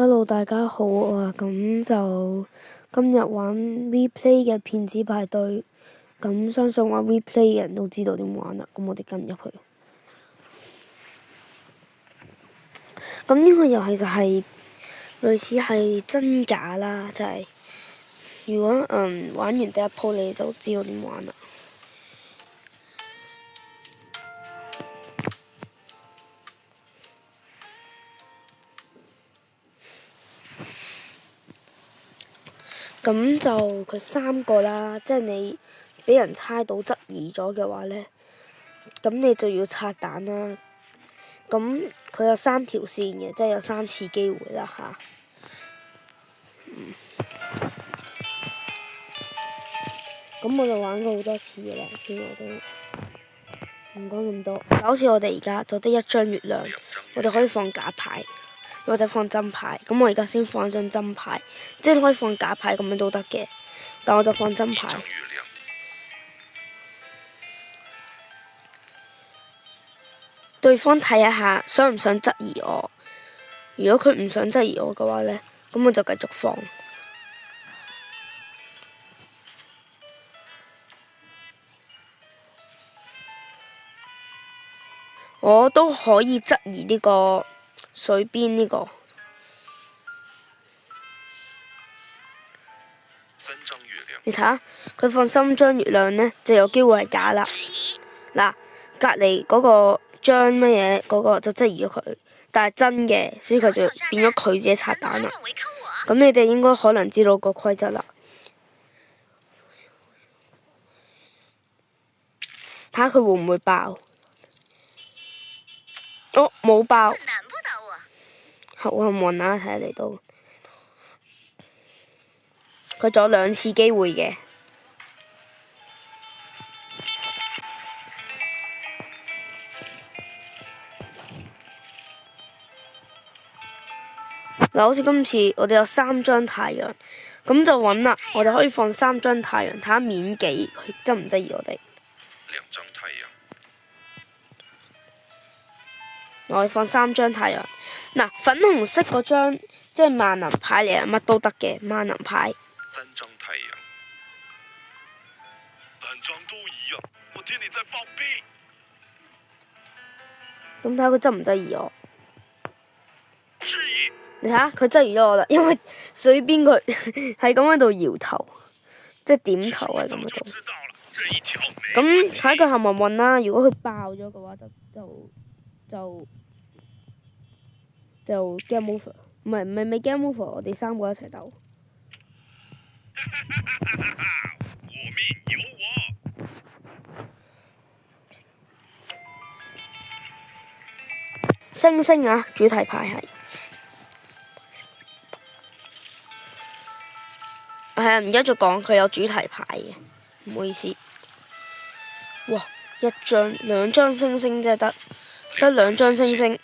Hello，大家好啊！咁就今日玩 WePlay 嘅騙子派對，咁相信玩 WePlay 嘅人都知道點玩啦。咁我哋跟入去。咁呢個遊戲就係類似係真假啦，就係如果玩完第一鋪你就知道點玩啦。咁就佢3個啦，即係你俾人猜到質疑咗嘅話呢，咁你就要拆彈啦。咁佢有3條線嘅，即係有3次機會啦吓。咁我就玩過好多次嘅啦，所以我都唔講咁多。好似我哋而家就得一張月亮，我哋可以放假牌，或者放真牌。咁我而家先放一張真牌，即係可以放假牌咁樣都得嘅，但我就放真牌。對方睇一下想唔想質疑我，如果佢唔想質疑我嘅話呢，咁我就繼續放。我都可以質疑呢個水邊呢個。你睇下，佢放3張月亮呢，就有機會係假啦。嗱，隔離嗰個張乜嘢嗰個就質疑咗佢，但係真嘅，所以佢就變咗佢自己拆彈啦。咁你哋應該可能知道個規則啦。睇下佢會唔會爆？哦，冇爆。好幸運啦，睇下嚟到。佢仲有2次機會嘅。嗱，好似今次我哋有3張太陽，咁就穩啦。我哋可以放3張太陽，睇下面幾佢質唔質疑我哋。2張太陽。我哋放3張太陽。嗱，粉紅色嗰張即係萬能牌嚟啊，乜都得嘅萬能牌。3張太陽。3張都一樣，我見你在放屁。咁睇下佢質唔質疑我？質疑。你睇下佢質疑咗我啦，因為水邊佢係咁喺度搖頭，即係點頭啊咁喺度。咁睇佢幸唔幸運啦。如果佢爆咗嘅話，就 game over， 唔係未 game over， 我哋3個一齊鬥。我命由我。星星啊，主題牌係。係啊，唔記得咗講佢有主題牌嘅，唔好意思。哇，1張2張星星真係得2張星星。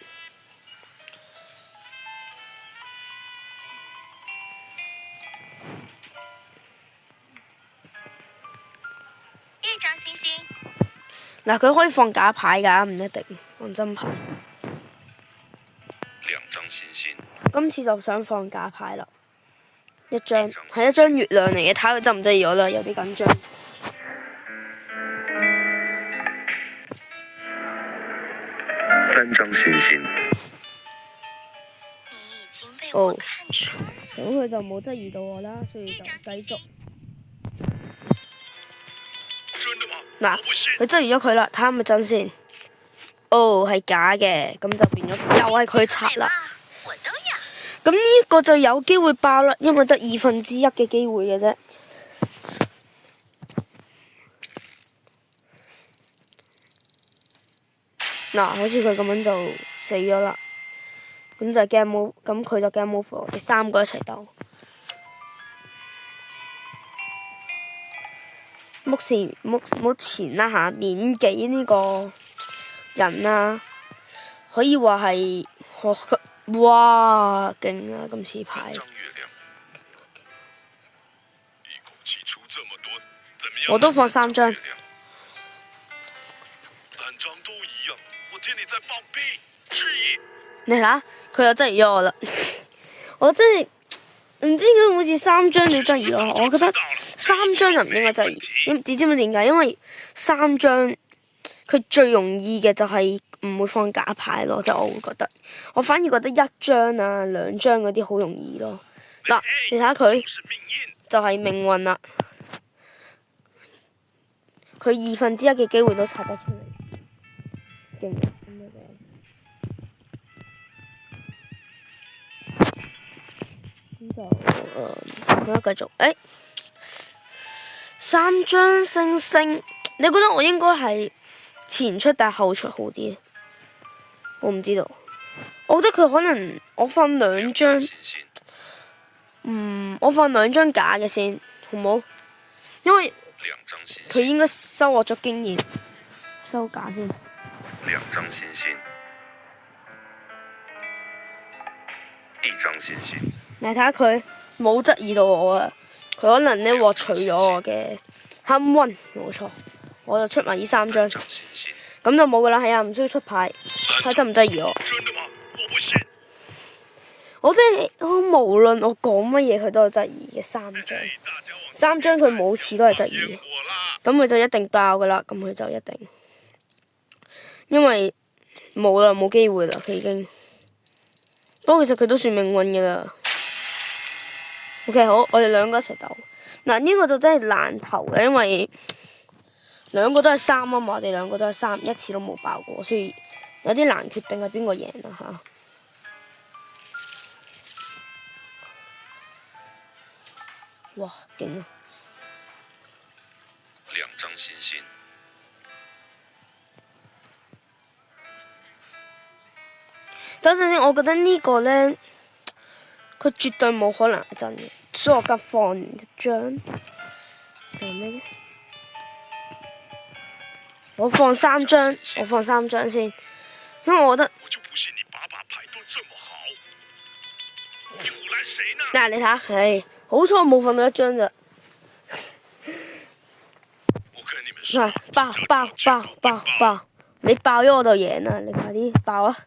1張星星。嗱，佢可以放假牌㗎，唔一定放真牌。2張星星。今次就想放假牌啦。1張係1張月亮嚟嘅，睇佢質唔質疑我啦，有啲緊張。3張星星。哦，咁佢就冇質疑到我啦，所以就繼續。嗱，佢質疑咗佢啦，睇下係咪真先。哦，係假嘅，咁就變咗又係佢拆啦。咁呢個就有機會爆啦，因為得1/2嘅機會嘅啫。嗱，好似佢咁樣就死咗啦，咁就 game over，咁佢就 game over，我哋3個一齊鬥。目前啦嚇，免幾呢個人啊，可以話係哇勁啊！今次牌。我都放3張。你睇下，佢又質疑咗我啦。我真係唔知點解好似3張要質疑我，我覺得3張就唔應該質疑。你知唔知點解？因為3張佢最容易嘅就係唔會放假牌咯，即係我會覺得。我反而覺得1張啊、2張嗰啲好容易咯。嗱，你睇下佢就係命運啦。佢1/2嘅機會都拆得出嚟，勁啊！咁就咁繼續。3張星星，你覺得我應該係前出定後出好啲？我唔知道。我覺得佢可能我放2張，我放2張假嘅先，好唔好？因為佢應該收穫咗經驗，收假先。2張星星，1張星星。你睇下佢冇質疑到我啊！佢可能咧獲取咗我嘅幸運，冇錯，我就出埋呢3張，咁就冇噶啦。係啊，唔需要出牌，睇質唔質疑我。我真係無論我講乜嘢，佢都有質疑嘅3張佢冇次都係質疑，咁佢就一定爆噶啦。咁佢就一定，因為冇啦，冇機會啦，佢已經。不過其實佢都算命運噶啦。OK， 好，我哋2個一齊鬥。嗱，呢個就真係難投嘅，因為2個都係3啊嘛，我哋2個都係3，一次都冇爆過，所以有啲難決定係邊個贏啦嚇。哇，勁啊！2張星星。等陣先，我覺得呢個呢，佢絕對冇可能係真嘅，所以我急放完1張，就係咩呢？我放3張先，因為我覺得。嗱，你睇下，好彩我冇放到1張咋。爆！你爆咗我就贏啦！你快啲爆啊！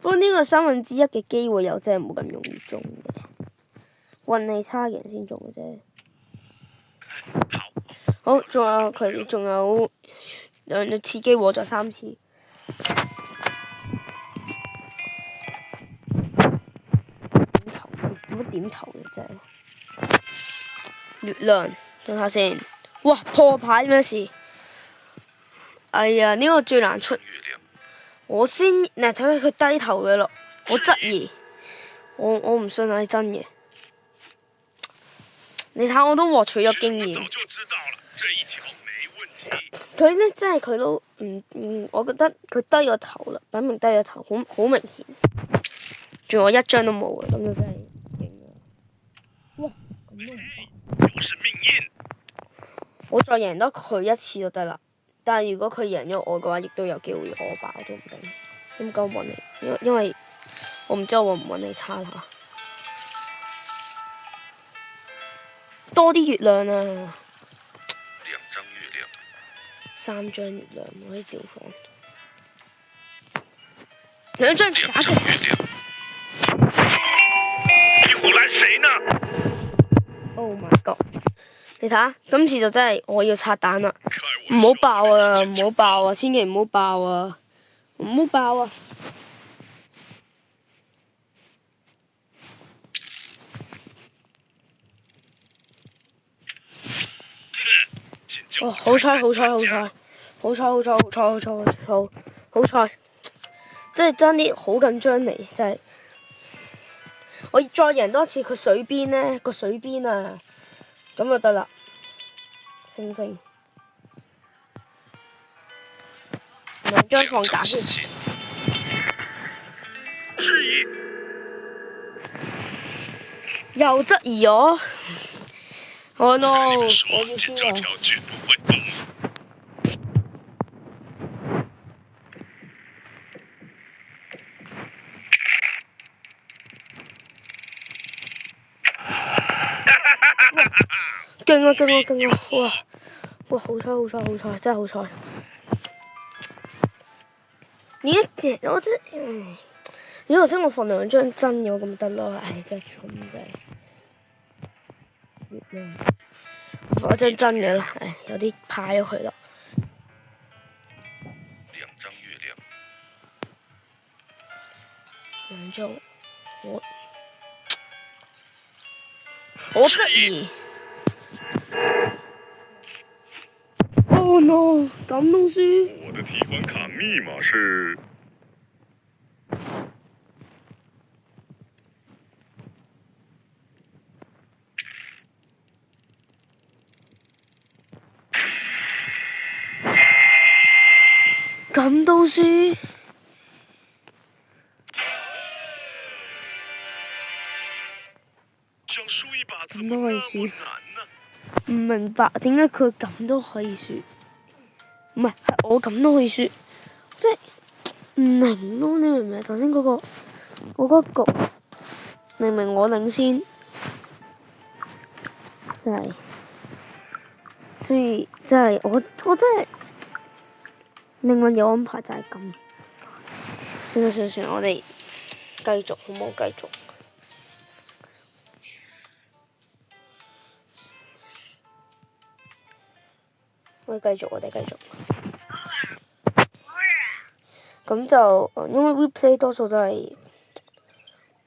不過呢個1/3嘅機會又真係冇咁容易中嘅，運氣差嘅人先中嘅啫。好，仲有2次機會，再3次。點頭嘅啫。月亮，等下先。哇！破牌咩事？哎呀，呢個最難出。我先睇睇佢低頭嘅咯，我質疑，我唔信係真嘅。你睇我都獲取咗經驗。佢呢真係佢都我覺得佢低咗頭啦，擺明低咗頭，好明顯。仲有我1張都冇嘅，咁就真係勁啊！哇，咁都唔爆。我再贏多佢1次就得啦。但係如果佢贏咗我嘅話，亦都有機會我爆都唔定。點解運氣？因為我唔知我運唔運氣差啦。多啲月亮啊！2張月亮。 3張月亮我可以照放。2張假嘅。你唬爛誰呢 ？Oh my god！ 你睇下，今次就真係我要拆彈啦！唔好爆啊！唔好爆啊！千祈唔好爆啊！唔好爆啊！哦，好彩！真係爭啲好緊張嚟，真係。我再贏多次佢水邊呢個水邊啊，咁就得啦。星星，2張放假先。又質疑我？Oh no！ 我要輸啦！勁啊！哇！好彩！真係好彩！我真如果頭先我放兩張真嘅咁咪得咯，唉真係蠢真係。月亮，放張真嘅啦，唉有啲怕咗佢啦。兩張月亮。兩張，我質疑。Oh no！咁都輸。我的提款卡密碼是。咁都輸。想輸一把怎麼咁都可以那麼輸。難呢？唔明白點解佢咁都可以輸？唔係，係我咁都可以輸，即係唔明咯。你明唔明？頭先嗰個局，明明我領先，真係，所以真係我真係命運有安排就係咁。算，我哋繼續好冇？繼續。我哋繼續。咁就因為 replay 多數都係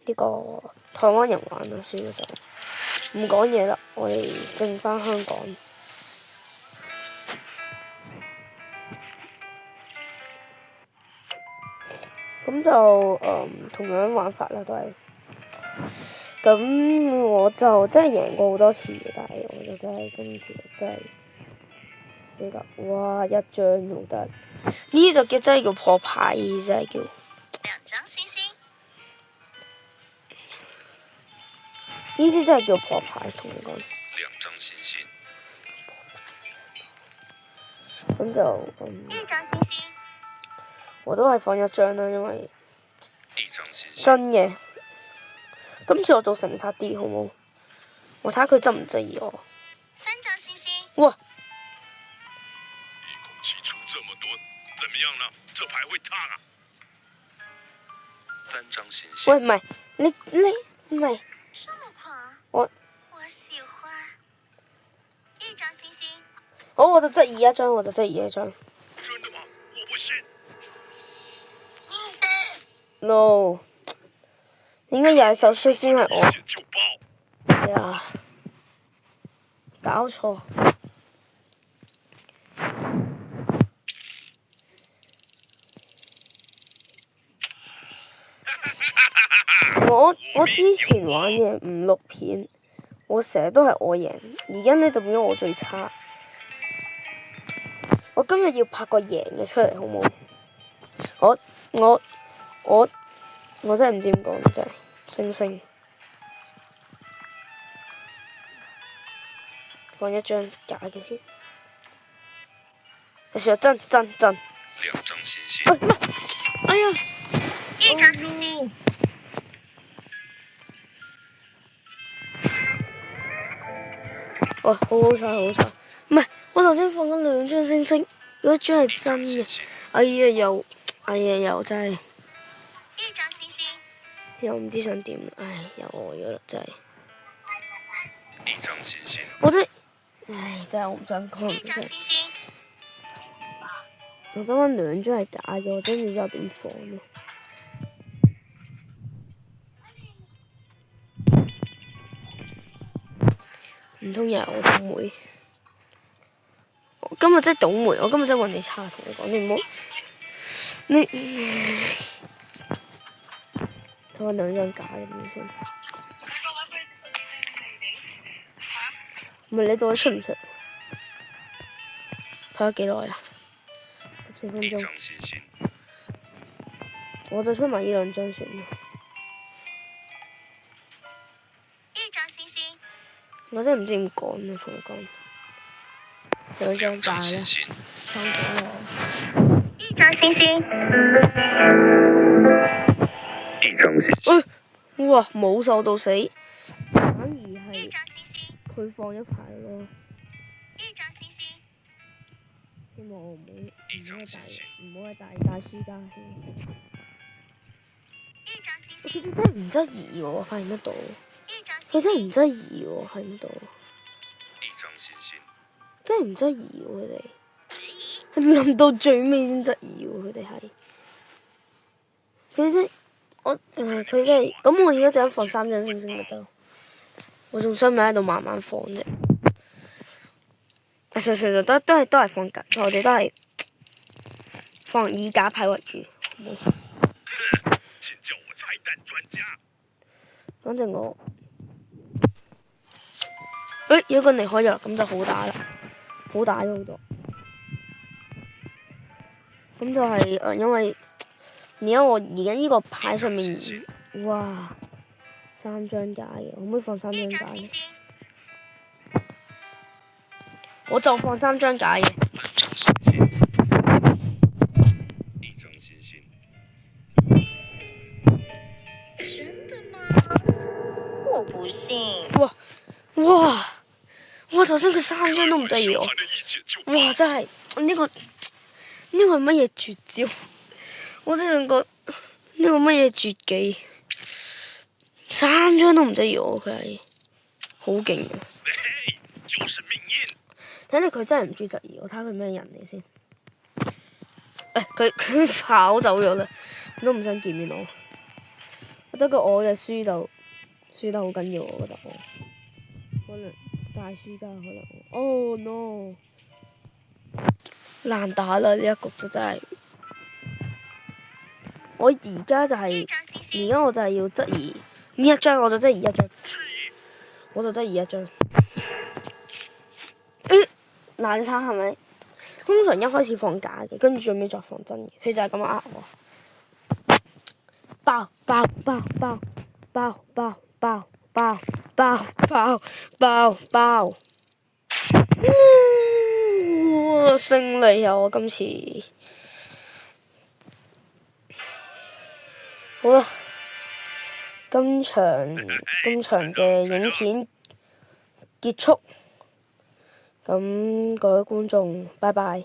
呢個台灣人玩啦，所以就唔講嘢啦。我哋剩返香港。咁就同樣玩法啦，都係。咁我就真係贏過好多次嘅，但係我就真係今次真係比較哇一張都得。呢就真係叫破牌，真係叫。兩張星星。呢啲真係叫破牌，同你講。兩張星星。咁就一張星星。我都係放一張啦，因為一張星星。真嘅。今次我做誠實啲，好冇？我睇下佢質唔質疑我。三張星星。哇！一口氣出這麼多，怎麼樣呢？這牌會燙啊！三張星星。喂，唔係你唔係。這麼狂。我喜歡。一張星星。好，我就質疑一張，真的嗎？我不信。No， 應該又係首先係我。寫就爆。係啊，搞錯。我之前玩嘅5、6片，我成日都係我贏，而家呢就變咗我最差。我今日要拍個贏嘅出嚟，好冇？我真係唔知點講，真係星星放一張假嘅先。你説真。兩張星星。喂，唔係，哎呀！一張星星。喂，好彩！唔係，我頭先放咗2張星星，有一張係真嘅。哎呀，又真係。一張星星。又唔知想點，唉，又呆咗啦，真係。一張星星。我真係，唉，真係我唔想講。一張星星。我想揾2張係假嘅，我真唔知道點放咯。唔通又係我倒霉？我今日真係倒霉，我今日真係運氣差，同你講，你唔好，你睇下2張假嘅點算？唔係你到底出唔出？睇下幾耐啊？14分鐘。我就出埋呢2張算啦。一張星星。我真係唔知點講啊，同你講。2張假啦，收咗我。一張星星。一張星星。哇！冇受到死，反而係一張星星。佢放一排咯。一張星星。希望我唔好喺大輸家先。一張星星，佢哋真係唔質疑喎，發現得到。一张佢真係星星，唔質疑喎，發現得到。一张星星，真係唔質疑喎，佢哋。质疑，係諗到最尾先質疑喎，佢哋係。佢真，佢真係，咁我而家就咁放3張星星咪得。我仲想咪喺度慢慢放啫。算都係放假，我哋都係放以假牌為主。请叫我拆弹专家。反正我，有個離開咗，咁就好打啦，好打咗好多。咁就係因為而家我而家呢個牌上面，哇，3張假嘅，可唔可以放3一張假嘅？张星星，我就放3張假嘅。一张星星，真的吗？我不信。哇！頭先佢3張都唔得意我。小孩的意見就哇！真係呢個係乜嘢絕招？我真係覺呢個乜嘢絕技？3張都唔得意我，佢係好勁嘅。嘿，就是命因。睇嚟佢真係唔中意質疑我，睇下佢咩人嚟先。佢跑走咗啦，佢都唔想見面我。不過我嘅輸得好緊要，我覺得我可能大輸家可能我。Oh no！難打啦，呢一局就真係。我而家就係、一张星星，而家我就係要質疑呢一張，我就質疑一張，质疑，我就質疑一張。嗱，你睇下係咪？通常一開始放假嘅，跟住最尾再放真嘅，佢就係咁樣呃我。爆爆爆爆爆爆爆爆爆爆爆爆！哇！勝利啊！我今次好啦，今場嘅影片結束。咁各位觀眾，拜拜。